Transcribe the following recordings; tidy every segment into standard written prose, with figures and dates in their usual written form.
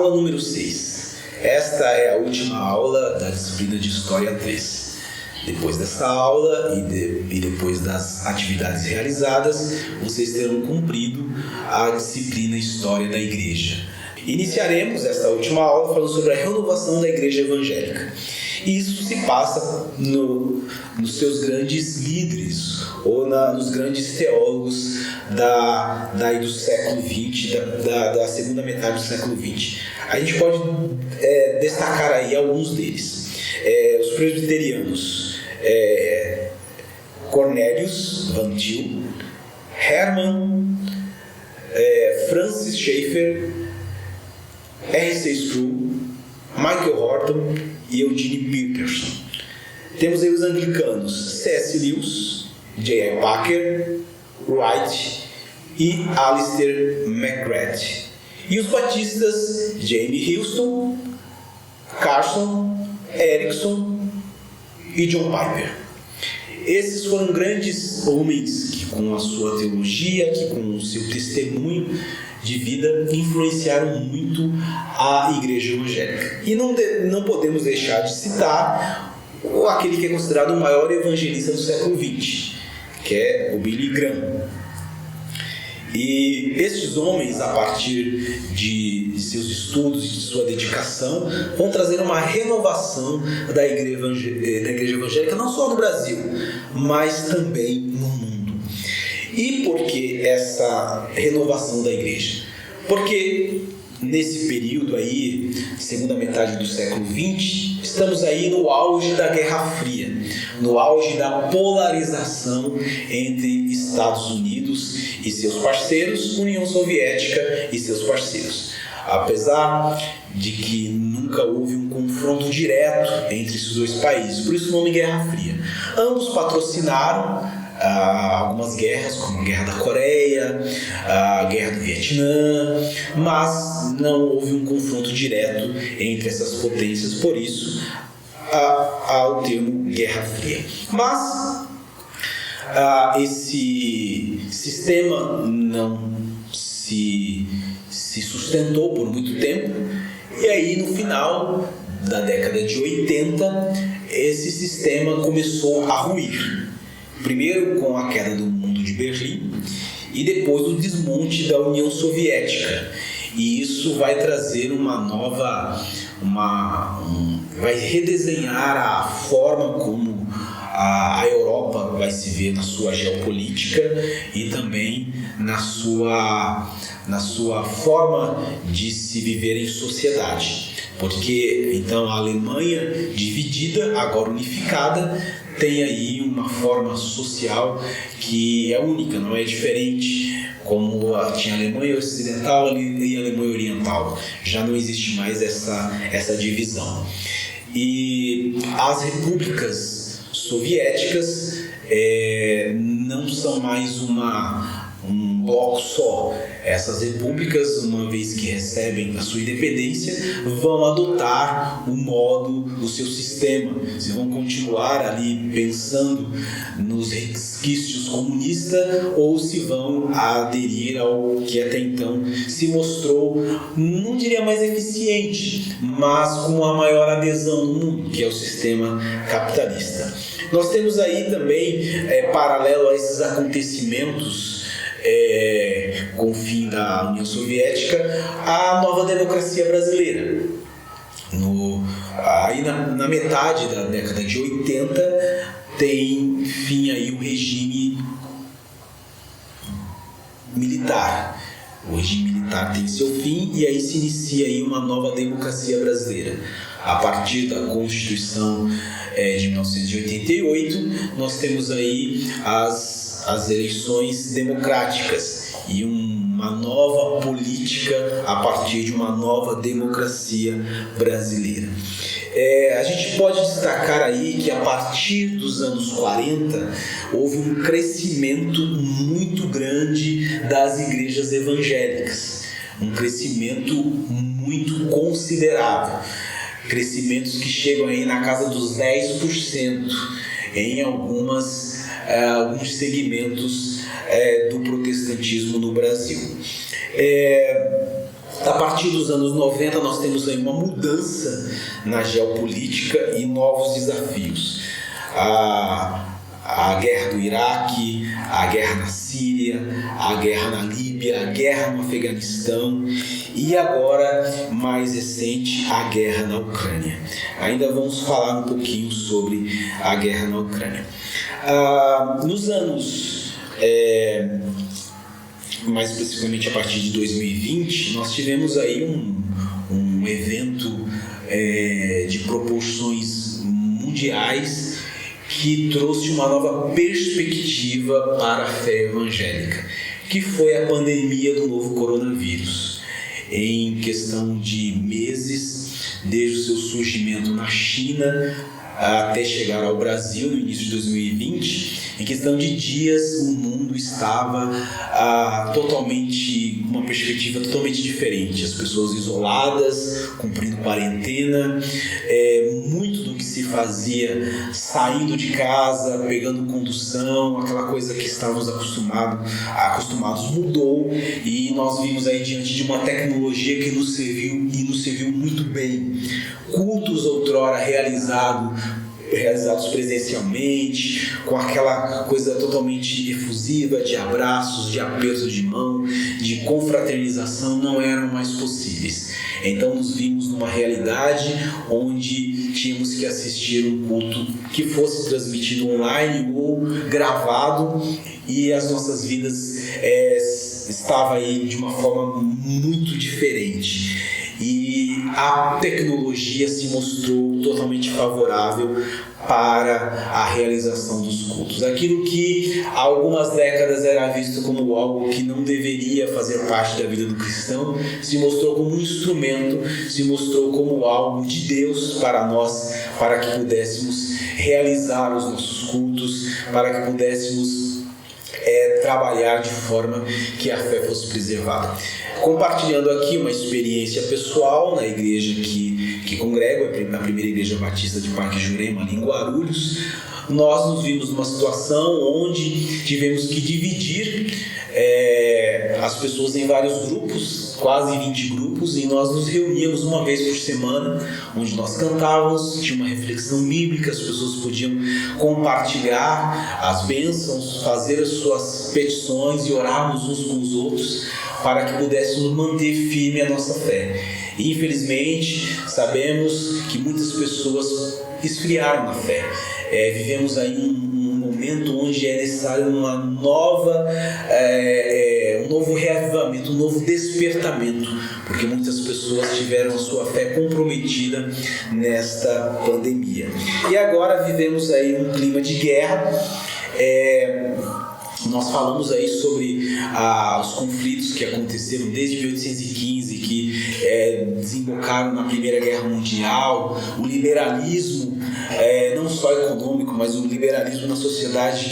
Aula número 6. Esta é a última aula da disciplina de História 3. Depois dessa aula e depois das atividades realizadas, vocês terão cumprido a disciplina História da Igreja. Iniciaremos esta última aula falando sobre a renovação da Igreja Evangélica. E isso se passa nos seus grandes líderes, ou nos grandes teólogos do século XX, da segunda metade do século XX. A gente pode destacar aí alguns deles. Os presbiterianos, Cornelius Van Til, Herman, Francis Schaeffer, R.C. Sproul, Michael Horton e Eugene Peterson. Temos aí os anglicanos, C.S. Lewis, J.I. Packer, Wright e Alistair McGrath. E os batistas, Jamie Houston, Carson, Erickson e John Piper. Esses foram grandes homens que, com a sua teologia, que com o seu testemunho de vida, influenciaram muito a Igreja Evangélica. E não podemos deixar de citar aquele que é considerado o maior evangelista do século XX, que é o Billy Graham. E estes homens, a partir de seus estudos e de sua dedicação, vão trazer uma renovação da Igreja Evangélica, não só no Brasil, mas também no mundo. E por que essa renovação da Igreja? Porque nesse período aí, segunda metade do século XX, estamos aí no auge da Guerra Fria, no auge da polarização entre Estados Unidos e seus parceiros, União Soviética e seus parceiros. Apesar de que nunca houve um confronto direto entre esses dois países, por isso o nome Guerra Fria. Ambos patrocinaram algumas guerras, como a Guerra da Coreia, a Guerra do Vietnã, mas não houve um confronto direto entre essas potências, por isso há o termo Guerra Fria. Mas esse sistema não se sustentou por muito tempo, e aí no final da década de 80 esse sistema começou a ruir. Primeiro com a queda do Muro de Berlim e depois o desmonte da União Soviética. E isso vai trazer vai redesenhar a forma como a Europa vai se ver na sua geopolítica e também na sua forma de se viver em sociedade. Porque então a Alemanha dividida, agora unificada, tem aí uma forma social que é única, não é diferente, como tinha a Alemanha Ocidental e a Alemanha Oriental. Já não existe mais essa divisão. E as repúblicas soviéticas não são mais um bloco só. Essas repúblicas, uma vez que recebem a sua independência, vão adotar o seu sistema. Se vão continuar ali pensando nos resquícios comunistas ou se vão aderir ao que até então se mostrou, não diria mais eficiente, mas com a maior adesão no mundo, que é o sistema capitalista. Nós temos aí também, paralelo a esses acontecimentos, com o fim da União Soviética, a nova democracia brasileira. Aí na metade da década de 80 tem fim aí o regime militar. O regime militar tem seu fim e aí se inicia aí uma nova democracia brasileira. A partir da Constituição de 1988, nós temos aí as eleições democráticas e uma nova política a partir de uma nova democracia brasileira. A gente pode destacar aí que a partir dos anos 40 houve um crescimento muito grande das igrejas evangélicas, um crescimento muito considerável, crescimentos que chegam aí na casa dos 10% em alguns segmentos do protestantismo no Brasil. A partir dos anos 90 nós temos aí uma mudança na geopolítica e novos desafios. A guerra do Iraque, a guerra na Síria, a guerra na Líbia, a guerra no Afeganistão e agora, mais recente, a guerra na Ucrânia. Ainda vamos falar um pouquinho sobre a guerra na Ucrânia. Nos anos, mais especificamente a partir de 2020, nós tivemos aí um evento de proporções mundiais que trouxe uma nova perspectiva para a fé evangélica, que foi a pandemia do novo coronavírus. Em questão de meses, desde o seu surgimento na China até chegar ao Brasil no início de 2020, em questão de dias o mundo estava uma perspectiva totalmente diferente. As pessoas isoladas, cumprindo quarentena, muito do que se fazia saindo de casa, pegando condução, aquela coisa que estávamos acostumados mudou, e nós vimos aí diante de uma tecnologia que nos serviu muito bem. Cultos outrora realizados presencialmente, com aquela coisa totalmente efusiva de abraços, de apertos de mão, de confraternização, não eram mais possíveis. Então nos vimos numa realidade onde tínhamos que assistir um culto que fosse transmitido online ou gravado, e as nossas vidas estavam aí de uma forma muito diferente. E a tecnologia se mostrou totalmente favorável para a realização dos cultos. Aquilo que há algumas décadas era visto como algo que não deveria fazer parte da vida do cristão, se mostrou como um instrumento, se mostrou como algo de Deus para nós, para que pudéssemos realizar os nossos cultos, para que pudéssemos trabalhar de forma que a fé fosse preservada. Compartilhando aqui uma experiência pessoal na igreja que congrego, a primeira igreja batista de Parque Jurema, ali em Guarulhos, nós nos vimos numa situação onde tivemos que dividir as pessoas em vários grupos, quase 20 grupos, e nós nos reuníamos uma vez por semana, onde nós cantávamos, tinha uma reflexão bíblica, as pessoas podiam compartilhar as bênçãos, fazer as suas petições e orarmos uns com os outros para que pudéssemos manter firme a nossa fé. E, infelizmente, sabemos que muitas pessoas esfriaram na fé. Vivemos aí um momento onde é necessário um novo reavivamento, um novo despertamento, porque muitas pessoas tiveram a sua fé comprometida nesta pandemia. E agora vivemos aí um clima de guerra. Nós falamos aí sobre os conflitos que aconteceram desde 1815, que desembocaram na Primeira Guerra Mundial, o liberalismo, não só econômico, mas o liberalismo na sociedade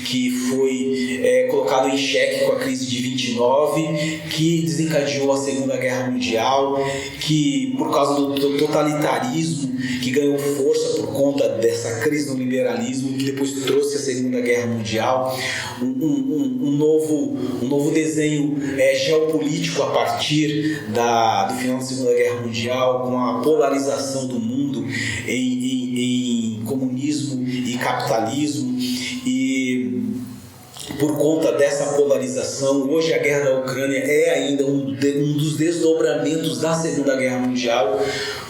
que foi colocado em xeque com a crise de 29, que desencadeou a Segunda Guerra Mundial, que por causa do totalitarismo que ganhou força por conta dessa crise no liberalismo, que depois trouxe a Segunda Guerra Mundial, um novo desenho geopolítico a partir do final da Segunda Guerra Mundial, com a polarização do mundo em comunismo e capitalismo. E por conta dessa polarização, hoje a guerra da Ucrânia é ainda um dos desdobramentos da Segunda Guerra Mundial,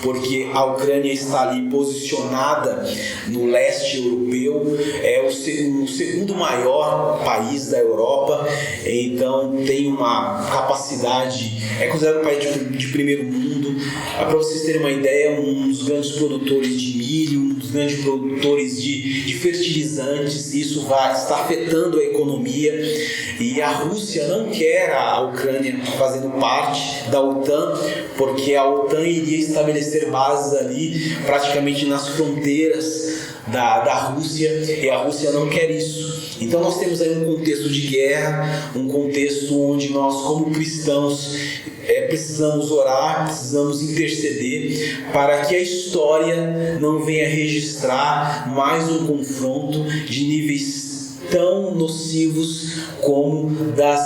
porque a Ucrânia está ali posicionada no leste europeu, é o segundo maior país da Europa, então tem uma capacidade, é considerado um país de primeiro mundo. Para vocês terem uma ideia, um dos grandes produtores de milho, um dos grandes produtores de fertilizantes. Isso está afetando a economia, e a Rússia não quer a Ucrânia fazendo parte da OTAN, porque a OTAN iria estabelecer bases ali praticamente nas fronteiras da Rússia, e a Rússia não quer isso. Então nós temos aí um contexto de guerra, um contexto onde nós, como cristãos, precisamos orar, precisamos interceder para que a história não venha registrar mais um confronto de níveis tão nocivos como das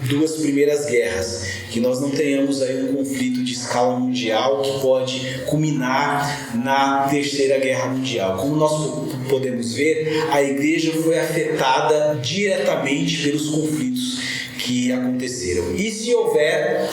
duas primeiras guerras, que nós não tenhamos aí um conflito de escala mundial que pode culminar na Terceira Guerra Mundial. Como nós podemos ver, a igreja foi afetada diretamente pelos conflitos que aconteceram. E se houver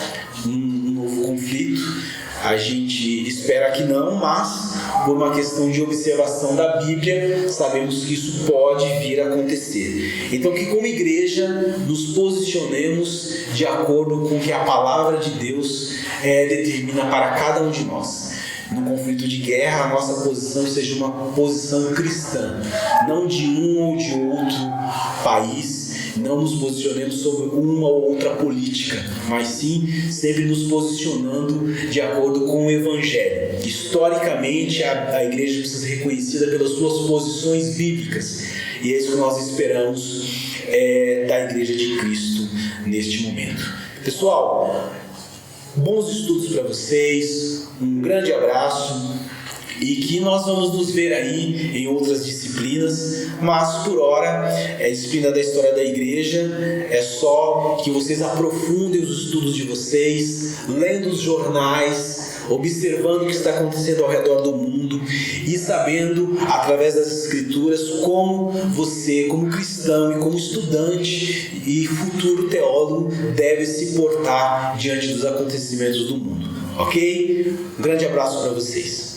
um novo conflito, a gente espera que não, mas por uma questão de observação da Bíblia, sabemos que isso pode vir a acontecer. Então, que como igreja nos posicionemos de acordo com o que a palavra de Deus determina para cada um de nós. No conflito de guerra, a nossa posição seja uma posição cristã, não de um ou de outro país. Não nos posicionemos sobre uma ou outra política, mas sim sempre nos posicionando de acordo com o Evangelho. Historicamente, a igreja precisa ser reconhecida pelas suas posições bíblicas, e é isso que nós esperamos da Igreja de Cristo neste momento. Pessoal, bons estudos para vocês, um grande abraço. E que nós vamos nos ver aí em outras disciplinas, mas por hora, a disciplina da história da igreja é só que vocês aprofundem os estudos de vocês, lendo os jornais, observando o que está acontecendo ao redor do mundo e sabendo, através das escrituras, como você, como cristão e como estudante e futuro teólogo, deve se portar diante dos acontecimentos do mundo. Ok? Um grande abraço para vocês.